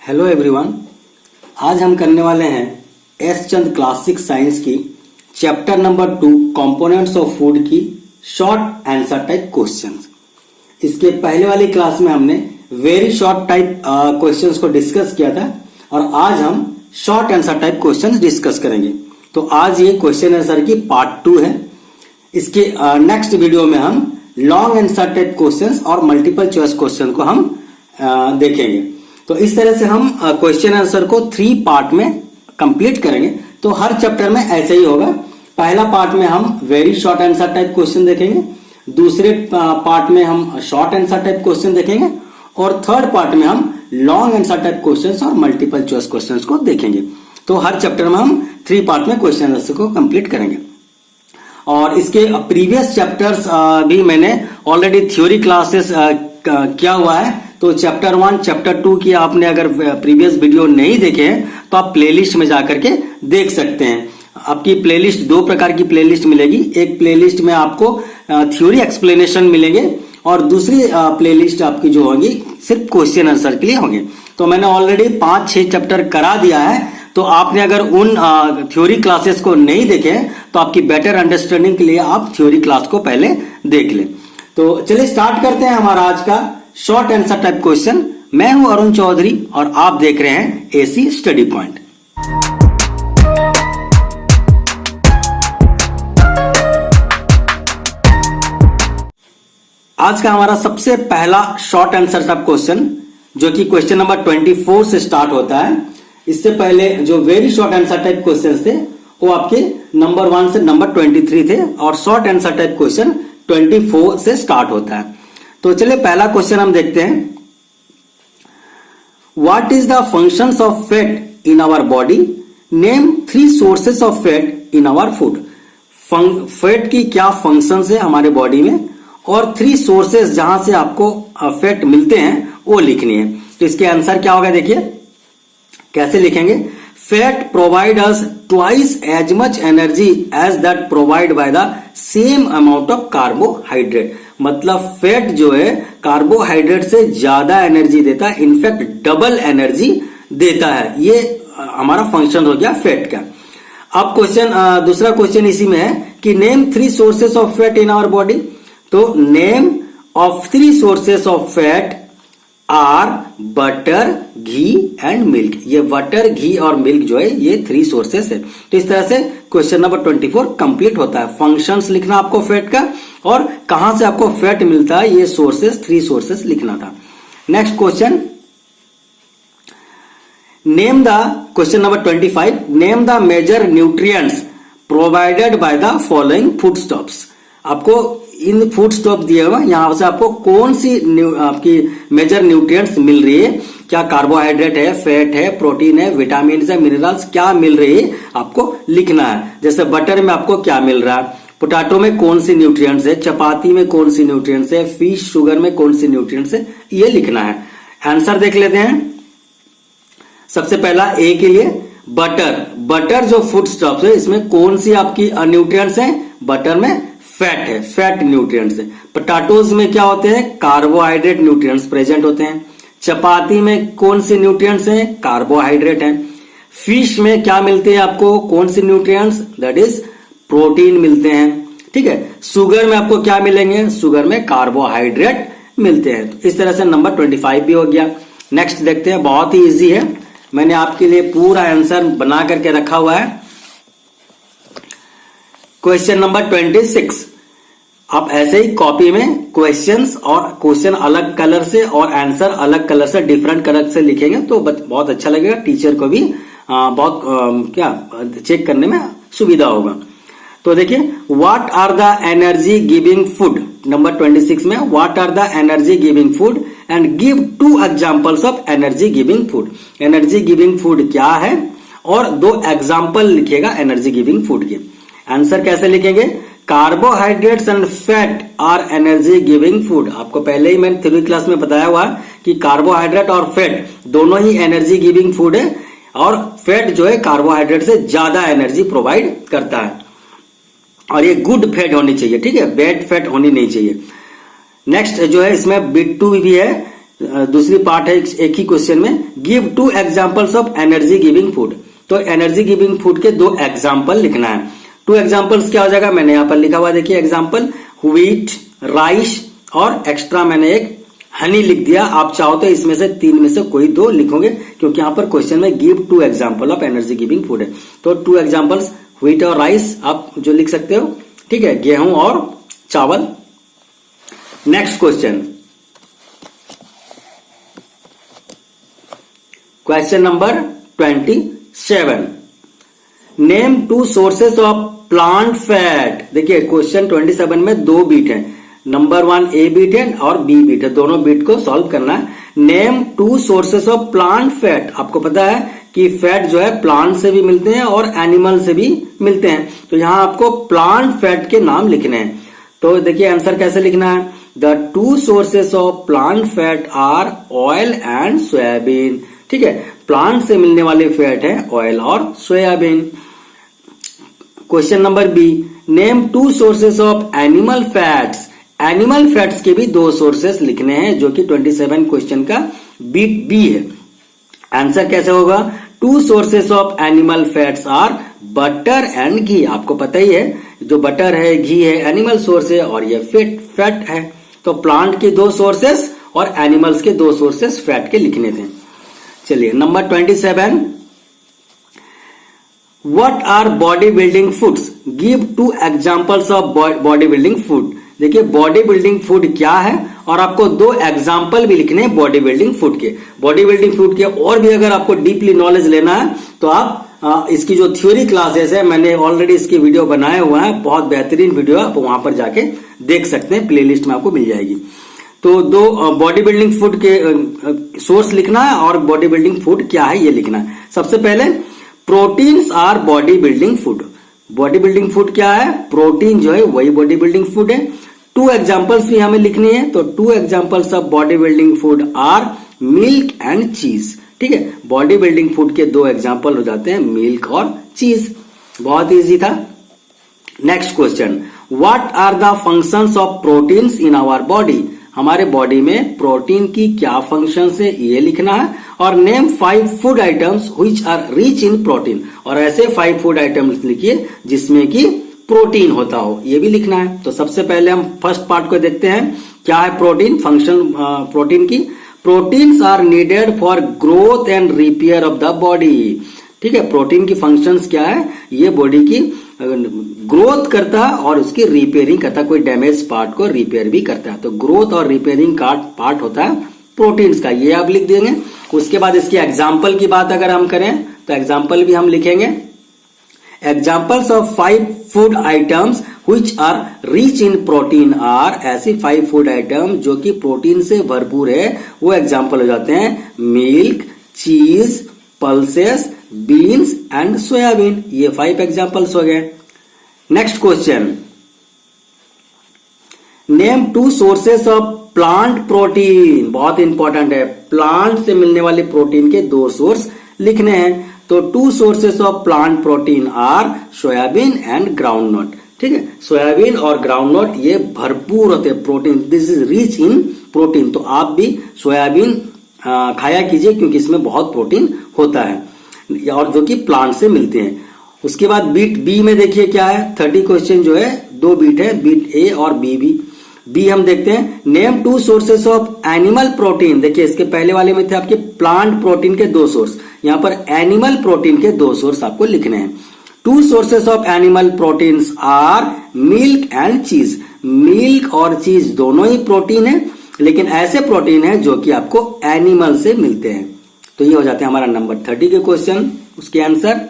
Hello everyone, आज हम करने वाले हैं एस चंद क्लासिक साइंस की chapter number 2 components of food की शॉर्ट आंसर टाइप क्वेश्चंस। इसके पहले वाली क्लास में हमने वेरी शॉर्ट टाइप क्वेश्चंस को डिस्कस किया था और आज हम short answer type questions discuss करेंगे। तो आज ये क्वेश्चन आंसर की पार्ट 2 है। इसके नेक्स्ट वीडियो में हम लॉन्ग आंसर टाइप क्वेश्चंस और मल्टीपल चॉइस क्वेश्चन को हम देखेंगे। तो इस तरह से हम क्वेश्चन आंसर को 3 पार्ट में कंप्लीट करेंगे। तो हर चैप्टर में ऐसे ही होगा। पहला पार्ट में हम very short answer type question देखेंगे, दूसरे पार्ट में हम शॉर्ट आंसर टाइप क्वेश्चन देखेंगे और थर्ड पार्ट में हम लॉन्ग आंसर टाइप क्वेश्चंस और मल्टीपल चॉइस क्वेश्चंस को देखेंगे। तो हर चैप्टर में हम 3 पार्ट में क्वेश्चन आंसर को कंप्लीट करेंगे। और इसके प्रीवियस चैप्टर्स भी मैंने ऑलरेडी थ्योरी क्लासेस किया हुआ है। तो चैप्टर 1 चैप्टर 2 की आपने अगर प्रीवियस वीडियो नहीं देखे हैं तो आप प्लेलिस्ट में जाकर के देख सकते हैं। आपकी प्लेलिस्ट 2 प्रकार की प्लेलिस्ट मिलेगी। एक प्लेलिस्ट में आपको थ्योरी एक्सप्लेनेशन मिलेंगे और दूसरी प्लेलिस्ट आपकी जो होगी सिर्फ क्वेश्चन आंसर के लिए होंगे। तो मैंने ऑलरेडी 5-6 चैप्टर करा दिया है। तो आपने अगर उन थ्योरी क्लासेस को नहीं देखे तो आपकी बेटर अंडरस्टैंडिंग के लिए आप थ्योरी क्लास को पहले देख लें। तो चलिए स्टार्ट करते हैं हमारा आज का शॉर्ट आंसर टाइप क्वेश्चन। मैं हूं अरुण चौधरी और आप देख रहे हैं एसी स्टडी पॉइंट। आज का हमारा सबसे पहला शॉर्ट आंसर टाइप क्वेश्चन जो कि क्वेश्चन नंबर 24 से स्टार्ट होता है। इससे पहले जो very short answer type question थे वो आपके नंबर 1 से नंबर 23 थे और शॉर्ट आंसर टाइप क्वेश्चन 24 से स्टार्ट होता है। तो चलिए पहला क्वेश्चन हम देखते हैं। What is the functions of fat in our body? Name 3 sources of fat in our food. Fat की क्या फंक्शंस है हमारे बॉडी में और 3 सोर्सेस जहां से आपको फैट मिलते हैं वो लिखनी है। तो इसके आंसर क्या होगा, देखिए कैसे लिखेंगे। Fat provide us twice as much energy as that provide by the same amount of carbohydrate. मतलब फैट जो है कार्बोहाइड्रेट से ज्यादा एनर्जी देता है, इनफैक्ट डबल एनर्जी देता है। ये हमारा फंक्शन हो गया फैट का। अब क्वेश्चन दूसरा क्वेश्चन इसी में है कि name 3 sources of fat in our body. तो name of 3 sources of fat are butter, ghee and milk. ये बटर, घी और मिल्क जो है ये 3 सोर्सेस है। तो इस तरह से क्वेश्चन नंबर 24 कंप्लीट होता है। फंक्शंस लिखना आपको फैट का और कहां से आपको फैट मिलता है ये सोर्सेस, 3 सोर्सेस लिखना था। Next question, name the question number 25 name the major nutrients provided by the following food stops. आपको इन फूड स्टॉप दिया हुआ, यहां से आपको कौन सी आपकी मेजर न्यूट्रिएंट्स मिल रही है। क्या कार्बोहाइड्रेट है, फैट है, प्रोटीन है, विटामिन है, मिनरल्स क्या मिल रही है आपको लिखना है। जैसे बटर में आपको क्या मिल रहा है, पोटैटो में कौन सी न्यूट्रिएंट्स है, चपाती में कौन सी न्यूट्रिएंट्स है, फिश शुगर में कौन सी न्यूट्रिएंट्स है, ये लिखना है। आंसर देख लेते हैं। सबसे पहला ए के लिए बटर। बटर जो फूड स्टॉप्स है इसमें कौन सी आपकी न्यूट्रिएंट्स है, बटर में फैट है, फैट न्यूट्रिएंट्स है। पोटैटोज में क्या होते हैं, कार्बोहाइड्रेट न्यूट्रिएंट्स प्रेजेंट होते हैं। चपाती में कौन सी न्यूट्रिएंट्स हैं, कार्बोहाइड्रेट हैं। फिश में क्या मिलते हैं आपको, कौन सी न्यूट्रिएंट्स, दैट इज प्रोटीन मिलते हैं। ठीक है, शुगर में आपको क्या मिलेंगे, शुगर में कार्बोहाइड्रेट मिलते हैं। तो इस तरह से नंबर 25 भी हो गया। नेक्स्ट देखते हैं, बहुत ही इजी है, मैंने आपके लिए पूरा आंसर बना करके रखा हुआ है। Question number 26। आप ऐसे ही कॉपी में क्वेश्चंस और क्वेश्चन अलग कलर से और आंसर अलग कलर से, डिफरेंट कलर से लिखेंगे तो बहुत अच्छा लगेगा। टीचर को भी बहुत चेक करने में सुविधा होगा। तो देखिए, what are the energy giving food. Number 26 में what are the energy giving food and give 2 examples of energy giving food. Energy giving food क्या है और 2 एग्जांपल लिखिएगा एनर्जी गिविंग फूड के। आंसर कैसे लिखेंगे, carbohydrates and fat are energy giving food. आपको पहले ही मैंने थ्योरी क्लास में बताया हुआ कि कार्बोहाइड्रेट और फैट दोनों ही एनर्जी गिविंग फूड है और फैट जो है कार्बोहाइड्रेट से ज्यादा एनर्जी प्रोवाइड करता है और ये गुड फैट होनी चाहिए, ठीक है, बैड फैट होनी नहीं चाहिए। नेक्स्ट जो है इसमें B2 भी है, दूसरी पार्ट है एक ही क्वेश्चन में, give 2 examples of energy giving food. तो एनर्जी गिविंग फूड के 2 एग्जांपल लिखना है। 2 एग्जांपल्स क्या हो जाएगा, मैंने यहां पर लिखा हुआ देखिए एग्जांपल, व्हीट, राइस और एक्स्ट्रा मैंने एक हनी लिख दिया। आप चाहो तो इसमें से 3 में से कोई 2 लिखोगे, क्योंकि यहां पर क्वेश्चन में give 2 example of energy giving food है। तो 2 एग्जांपल्स व्हीट और राइस आप जो लिख सकते हो, ठीक है, गेहूं और चावल। Next question number 27, name 2 sources of plant fat. देखिए क्वेश्चन 27 में 2 बीट है, नंबर 1 ए बीट है और बी बीट है, दोनों बीट को सॉल्व करना है। Name 2 sources of plant fat. आपको पता है कि फैट जो है प्लांट से भी मिलते हैं और एनिमल से भी मिलते हैं, तो यहां आपको प्लांट फैट के नाम लिखने हैं। तो देखिए आंसर कैसे लिखना है, the 2 sources of plant fat are oil and soybean. ठीक है, प्लांट से मिलने वाले फैट है ऑयल और soybean. Question number B, name 2 sources of animal fats. Animal fats के भी 2 सोर्सेस लिखने हैं, जो कि 27 क्वेश्चन का बीट बी है। आंसर कैसे होगा, 2 sources of animal fats are butter and ghee. आपको पता ही है जो बटर है, घी है, एनिमल सोर्स है और ये फैट है। तो प्लांट के 2 सोर्सेस और एनिमल्स के 2 सोर्सेस फैट के लिखने थे। चलिए number 27, what our body building foods, give 2 examples of body building food. देखिए बॉडी बिल्डिंग फूड क्या है और आपको 2 एग्जाम्पल भी लिखने हैं बॉडी बिल्डिंग फूड के। बॉडी बिल्डिंग फूड के और भी अगर आपको डीपली नॉलेज लेना है तो आप इसकी जो थ्योरी क्लासेस है, मैंने ऑलरेडी इसकी वीडियो बनाए हुए हैं, बहुत बेहतरीन वीडियो, आप वहां पर जाके देख सकते हैं, प्लेलिस्ट में आपको मिल जाएगी। तो 2 बॉडी बिल्डिंग फूड के सोर्स लिखना है और बॉडी बिल्डिंग फूड क्या है ये लिखना है। सबसे पहले proteins our body building food. Body building food क्या है, प्रोटीन जो है वही बॉडी बिल्डिंग फूड है। 2 एग्जांपल्स भी हमें लिखनी है, तो 2 examples of body building food are milk and cheese. ठीक है, बॉडी बिल्डिंग फूड के 2 एग्जांपल हो जाते हैं मिल्क और चीज। बहुत इजी था। Next question, what are the functions of proteins in our body. हमारे बॉडी में प्रोटीन की क्या फंक्शंस है ये लिखना है। और name 5 food items which are rich in protein. और ऐसे 5 फूड आइटम्स लिखिए जिसमें कि प्रोटीन होता हो, ये भी लिखना है। तो सबसे पहले हम फर्स्ट पार्ट को देखते हैं, क्या है प्रोटीन, फंक्शन प्रोटीन की। Proteins are needed for growth and repair of the body. ठीक है, प्रोटीन की फंक्शंस क्या है, ये बॉडी की ग्रोथ करता है और उसकी रिपेयरिंग करता है, कोई डैमेज पार्ट को रिपेयर भी करता है। तो ग्रोथ और रिपेयरिंग का पार्ट होता है प्रोटीन्स का, ये आप लिख देंगे। उसके बाद इसके एग्जाम्पल की बात अगर हम करें तो एग्जाम्पल भी हम लिखेंगे, examples of 5 food items which are rich in protein are. ऐसी 5 फूड आइटम जो कि प्रोटीन से भरपूर है, वो एग्जाम्पल हो जाते हैं मिल्क, चीज, पल्सेस, बीन्स एंड सोयाबीन। ये 5 एग्जाम्पल्स हो गए। Next question, name 2 sources of plant protein. बहुत इंपॉर्टेंट है, प्लांट से मिलने वाले प्रोटीन के 2 सोर्स लिखने हैं। तो 2 sources of plant protein are soybean and groundnut. ठीक है, सोयाबीन और ग्राउंडनट ये भरपूर होते हैं protein, this is rich in protein. तो आप भी सोयाबीन खाया कीजिए क्योंकि इसमें बहुत प्रोटीन होता है और जो कि प्लांट से मिलते हैं। उसके बाद बीट बी में देखिए क्या है, 30 क्वेश्चन जो है 2 बीट है, बीट ए और बी हम देखते हैं। Name 2 sources of animal protein. देखिए इसके पहले वाले में थे आपके प्लांट प्रोटीन के 2 सोर्स, यहां पर एनिमल प्रोटीन के 2 सोर्स आपको लिखने हैं। 2 sources of animal proteins are milk and cheese. Milk और चीज दोनों ही प्रोटीन है, लेकिन ऐसे प्रोटीन है जो कि आपको एनिमल से मिलते हैं। तो ये हो जाते हैं हमारा नंबर 30 के क्वेश्चन, उसके आंसर।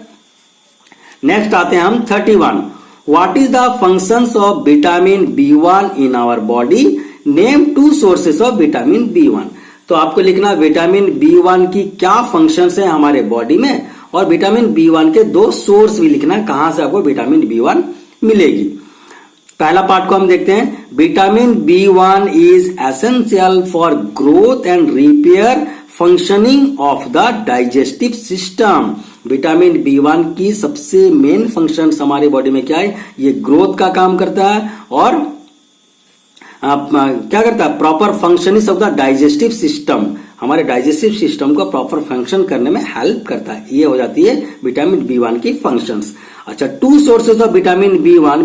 नेक्स्ट आते हैं हम 31, what is the functions of vitamin B1 in our body. Name 2 sources of vitamin B1। तो आपको लिखना विटामिन B1 की क्या फंक्शंस है हमारे बॉडी में, और विटामिन B1 के 2 सोर्स भी लिखना, कहां से आपको विटामिन B1 मिलेगी। पहला पार्ट को हम देखते हैं, vitamin B1 is essential for growth and repair functioning of the digestive system. Vitamin B1 की सबसे मेन फंक्शन हमारी बॉडी में क्या है, ये ग्रोथ का काम करता है और क्या करता है, proper functioning of the digestive system, हमारे डाइजेस्टिव सिस्टम को प्रॉपर फंक्शन करने में हेल्प करता है। ये हो जाती है विटामिन बी1 की फंक्शंस। अच्छा, 2 sources of vitamin B1,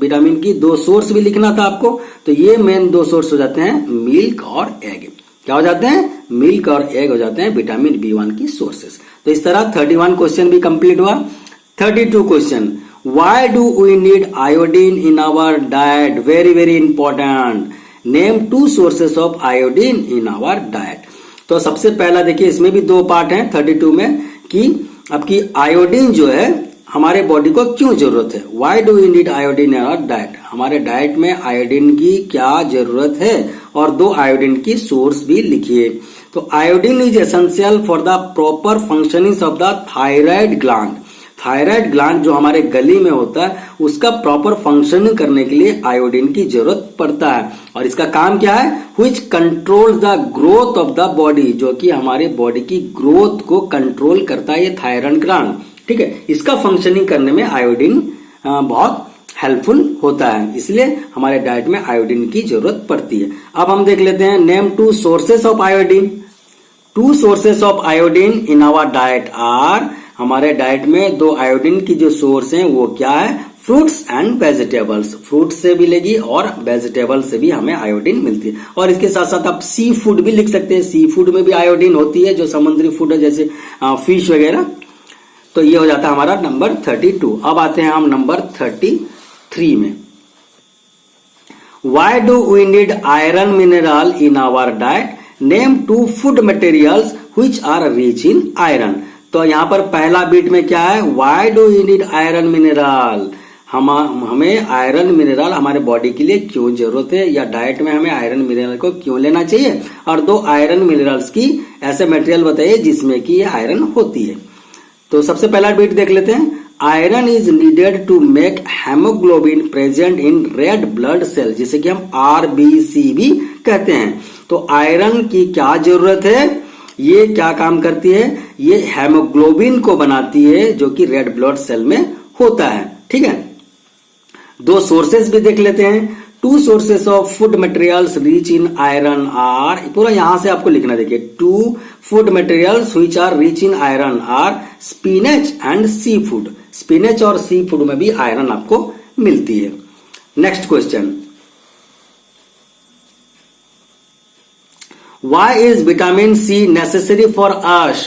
vitamin की 2 सोर्स भी लिखना था आपको, तो ये मेन 2 सोर्स हो जाते हैं मिल्क और एग। क्या हो जाते हैं, मिल्क और एग हो जाते हैं विटामिन बी1 की सोर्सेस। तो इस तरह 31 क्वेश्चन भी कंप्लीट हुआ। 32 question, why do we need iodine in our diet, very very important, name 2 sources of iodine in our diet. तो सबसे पहला देखिए, इसमें भी 2 पार्ट हैं 32 में, कि आपकी आयोडीन जो है हमारे बॉडी को क्यों जरूरत है, why do we need iodine in our diet, हमारे डाइट में आयोडीन की क्या जरूरत है, और 2 आयोडीन की सोर्स भी लिखिए। तो iodine is essential for the proper functioning of the thyroid gland. Thyroid gland जो हमारे गले में होता है, उसका प्रॉपर फंक्शनिंग करने के लिए आयोडीन की जरूरत पड़ता है। और इसका काम क्या है, which control the growth of the body, जो कि हमारे बॉडी की ग्रोथ को कंट्रोल करता है ये थायराइड ग्लैंड। ठीक है, इसका फंक्शनिंग करने में आयोडीन बहुत हेल्पफुल होता है, इसलिए हमारे डाइट में आयोडीन की जरूरत पड़ती है। अब हम देख लेते हैं, name 2 sources of iodine. 2 sources of iodine in our diet are, हमारे डाइट में 2 आयोडीन की जो सोर्स हैं वो क्या है, फ्रूट्स एंड वेजिटेबल्स। फ्रूट से भी मिलेगी और वेजिटेबल से भी हमें आयोडीन मिलती है। और इसके साथ साथ आप सी फूड भी लिख सकते हैं, सी फूड में भी आयोडीन होती है, जो समुद्री फूड है जैसे फिश वगैरह। तो ये हो जाता है हमारा नंबर 32। अब आते हैं हम नंबर 33 में, why do we need iron mineral in our diet, name 2 food materials which are rich in iron. तो यहां पर पहला बीट में क्या है, why do we need iron mineral, हमें आयरन मिनरल हमारे बॉडी के लिए क्यों जरूरत है, या डाइट में हमें आयरन मिनरल को क्यों लेना चाहिए, और 2 आयरन मिनरल्स की ऐसे मटेरियल बताइए जिसमें कि आयरन होती है। तो सबसे पहला बीट देख लेते हैं, iron is needed to make haemoglobin present in red blood cell, जिसे कि हम RBC भी कहते हैं। तो आयरन की क्या जरूरत है, ये क्या काम करती है, ये हेमोग्लोबिन को बनाती है जो कि रेड ब्लड सेल में होता है। ठीक है, 2 सोर्सेस भी देख लेते हैं, 2 sources of food materials rich in iron are, पूरा यहां से आपको लिखना, देखिए 2 food materials which are rich in iron are spinach and sea food. Spinach और सी फूड में भी आयरन आपको मिलती है। Next question, why is vitamin C necessary for us,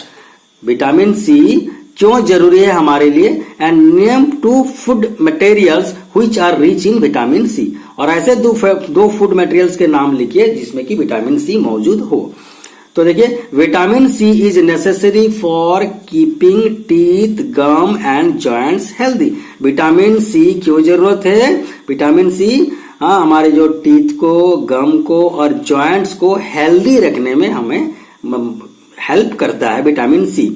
vitamin C क्यों जरूरी है हमारे लिए, and name 2 food materials which are rich in vitamin C, और ऐसे 2 फूड मटेरियल्स के नाम लिखिए जिसमें कि विटामिन सी मौजूद हो। तो देखिए, vitamin C is necessary for keeping teeth, gum and joints healthy. Vitamin C क्यों जरूरत है, विटामिन सी हमारे जो टीथ को, गम को और जॉइंट्स को हेल्दी रखने में हमें हेल्प करता है विटामिन सी।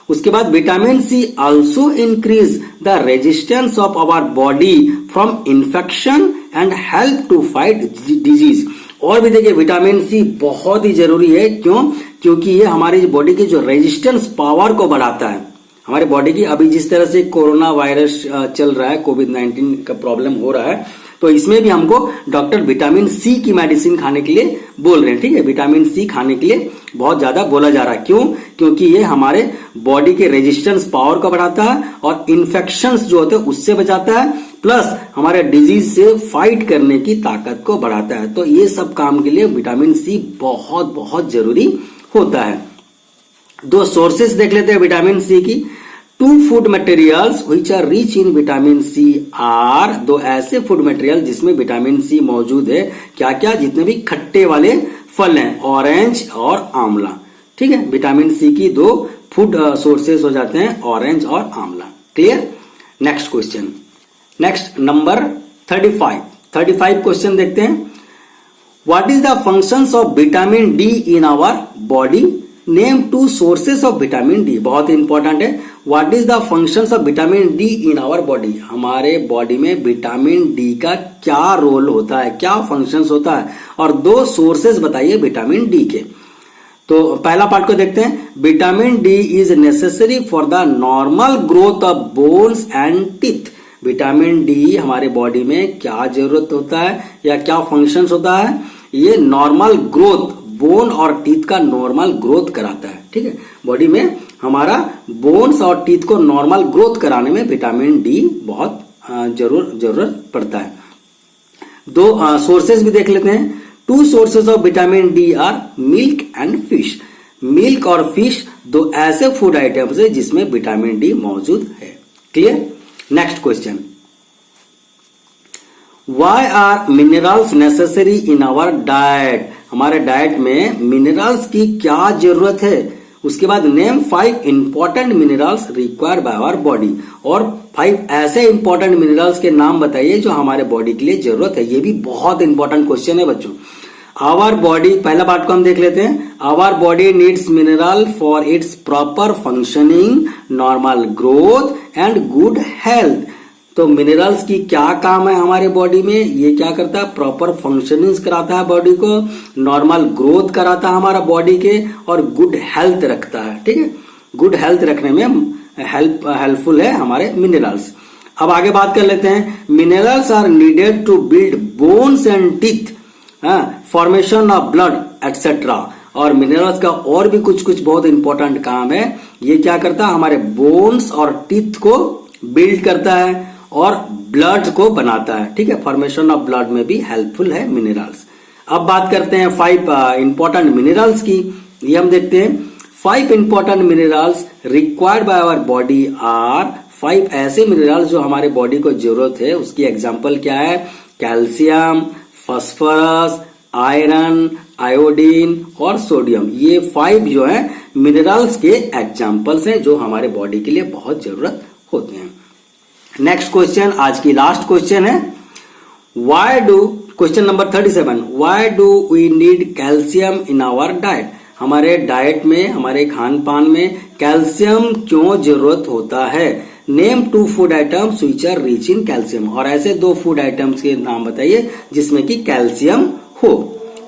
उसके बाद vitamin C also increase the resistance of our body from infection and help to fight disease. और भी देखिए, विटामिन सी बहुत ही जरूरी है, क्यों, क्योंकि ये हमारी बॉडी की जो रेजिस्टेंस पावर को बढ़ाता है। हमारे बॉडी की अभी जिस तरह से कोरोना वायरस चल रहा है, कोविड-19 का प्रॉब्लम हो रहा है, तो इसमें भी हमको डॉक्टर विटामिन सी की मेडिसिन खाने के लिए बोल रहे हैं। ठीक है, विटामिन सी खाने के लिए बहुत ज्यादा बोला जा रहा है, क्यों, क्योंकि ये हमारे बॉडी के रेजिस्टेंस पावर को बढ़ाता है और इन्फेक्शंस जो होते हैं उससे बचाता है, प्लस हमारे डिजीज से फाइट करने की ताकत को बढ़ाता है। तो ये सब काम के लिए विटामिन सी बहुत बहुत जरूरी होता है। 2 सोर्सेस देख लेते हैं विटामिन सी की, 2 food materials which are rich in vitamin C are, 2 ऐसे फूड मटेरियल जिसमें विटामिन सी मौजूद है। क्या क्या, जितने भी खट्टे वाले फल हैं, ऑरेंज और आंवला। ठीक है, विटामिन सी की 2 फूड सोर्सेस हो जाते हैं, ऑरेंज और आंवला। Clear. Next question, next number 35 question देखते हैं, what is the functions of vitamin D in our body, name 2 sources of vitamin D. बहुत इंपॉर्टेंट है, what is the functions of vitamin D in our body, हमारे body में vitamin D का क्या role होता है, क्या फंक्शंस होता है, और 2 सोर्सेस बताइए विटामिन डी के। तो पहला पार्ट को देखते हैं, vitamin D is necessary for the normal growth of bones and teeth. Vitamin D हमारे बॉडी में क्या जरूरत होता है या क्या फंक्शंस होता है? ये नॉर्मल ग्रोथ, बोन और टीथ का नॉर्मल ग्रोथ कराता है। ठीक है, बॉडी में हमारा बोन्स और टीथ को नॉर्मल ग्रोथ कराने में विटामिन डी बहुत जरूरत पड़ता है। दो सोर्सेज भी देख लेते हैं। 2 sources of vitamin D R milk and fish. Milk और फिश दो ऐसे फूड आइटम्स है जिसमें विटामिन डी मौजूद है। Clear? Next question, why are minerals necessary in our diet? हमारे डाइट में मिनरल्स की क्या जरूरत है? उसके बाद name 5 important minerals required by our body, और 5 ऐसे इंपॉर्टेंट मिनरल्स के नाम बताइए जो हमारे बॉडी के लिए जरूरत है। ये भी बहुत इंपॉर्टेंट क्वेश्चन है बच्चों। आवर बॉडी, पहला पार्ट को हम देख लेते हैं। Our body needs mineral for its proper functioning, normal growth and good health. तो मिनरल्स की क्या काम है हमारे बॉडी में? ये क्या करता है? प्रॉपर फंक्शनिंग कराता है बॉडी को, नॉर्मल ग्रोथ कराता है हमारा बॉडी के, और गुड हेल्थ रखता है। ठीक है, गुड हेल्थ रखने में हेल्पफुल है हमारे मिनरल्स। अब आगे बात कर लेते हैं। Minerals are needed to build bones and teeth, formation of blood etcetera. और मिनरल्स का और भी कुछ बहुत इंपॉर्टेंट काम है। ये क्या करता है? हमारे बोन्स और टीथ को बिल्ड करता है और ब्लड को बनाता है। ठीक है, फॉर्मेशन ऑफ ब्लड में भी हेल्पफुल है मिनरल्स। अब बात करते हैं 5 इंपॉर्टेंट मिनरल्स की। ये हम देखते हैं 5 important minerals required by our body are. 5 ऐसे मिनरल्स जो हमारे बॉडी को जरूरत है, उसकी एग्जाम्पल क्या है? कैल्शियम, फास्फोरस, आयरन, आयोडीन और सोडियम। ये 5 जो है मिनरल्स के एग्जाम्पल्स हैं जो हमारे बॉडी के लिए बहुत जरूरत होते हैं। नेक्स्ट क्वेश्चन, आज की लास्ट क्वेश्चन है, why do, question number 37, why do we need calcium in our diet? हमारे डाइट में, हमारे खान पान में कैल्शियम क्यों जरूरत होता है? Name 2 food items which are rich in calcium. और ऐसे 2 फूड आइटम्स के नाम बताइए जिसमें कि कैल्शियम हो।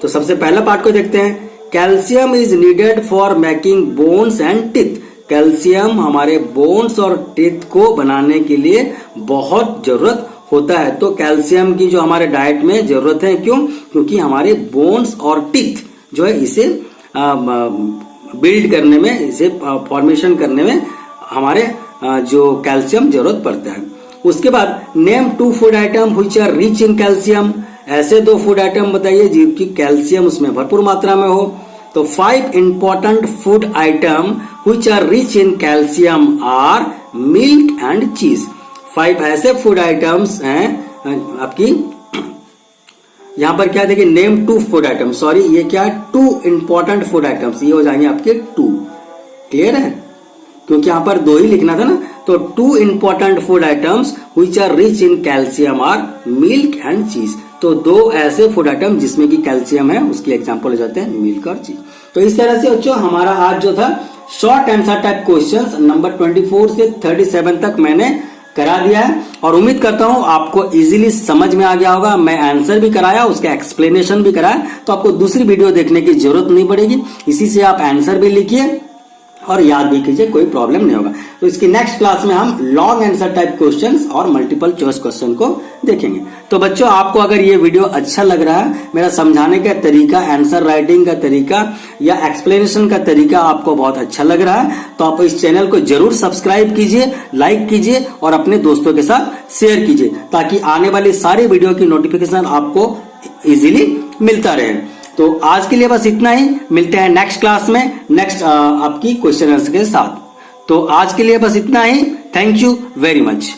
तो सबसे पहला पार्ट को देखते हैं। Calcium is needed for making bones and teeth. Calcium हमारे बोन्स और टीथ को बनाने के लिए बहुत जरूरत होता है। तो कैल्शियम की जो हमारे डाइट में जरूरत है, क्यों? क्योंकि हमारे बोन्स और टीथ जो है इसे बिल्ड करने में, इसे फॉर्मेशन करने में हमारे जो कैल्शियम जरूरत पड़ता है। उसके बाद name 2 food item which are rich in calcium. ऐसे 2 फूड आइटम बताइए जिनकी कैल्शियम उसमें भरपूर मात्रा में हो। तो 5 important food item which are rich in calcium are milk and cheese. 5 ऐसे फूड आइटम्स हैं आपकी, यहां पर क्या देखिए, नेम 2 फूड आइटम, सॉरी ये क्या है, 2 इंपॉर्टेंट फूड आइटम्स, ये हो जाएंगे आपके 2। क्लियर है? क्योंकि यहां पर 2 ही लिखना था ना। तो 2 important food items which are rich in calcium are milk and cheese. तो 2 ऐसे फूड आइटम जिसमें कि कैल्शियम है, उसकी एग्जांपल हो जाते हैं मिल्क और चीज। तो इस तरह से बच्चों हमारा आज जो था short answer type questions number 24 से 37 तक मैंने करा दिया है, और उम्मीद करता हूं आपको इजीली समझ में आ गया होगा। मैं आंसर भी कराया, उसका एक्सप्लेनेशन भी कराया, तो आपको दूसरी वीडियो देखने की जरूरत नहीं पड़ेगी। इसी से आप आंसर भी लिखिए और याद भी कीजिए, कोई प्रॉब्लम नहीं होगा। तो इसकी नेक्स्ट क्लास में हम लॉन्ग आंसर टाइप क्वेश्चंस और मल्टीपल चॉइस क्वेश्चन को देखेंगे। तो बच्चों, आपको अगर ये वीडियो अच्छा लग रहा है, मेरा समझाने का तरीका, आंसर राइटिंग का तरीका या एक्सप्लेनेशन का तरीका आपको बहुत अच्छा लग रहा है, तो आप इस चैनल को जरूर सब्सक्राइब कीजिए, लाइक कीजिए और अपने दोस्तों के साथ शेयर कीजिए, ताकि आने वाली सारी वीडियो की नोटिफिकेशन आपको इजीली मिलता रहे। तो आज के लिए बस इतना ही, मिलते हैं नेक्स्ट क्लास में नेक्स्ट आपकी क्वेश्चन आंसर के साथ। तो आज के लिए बस इतना ही, थैंक यू वेरी मच।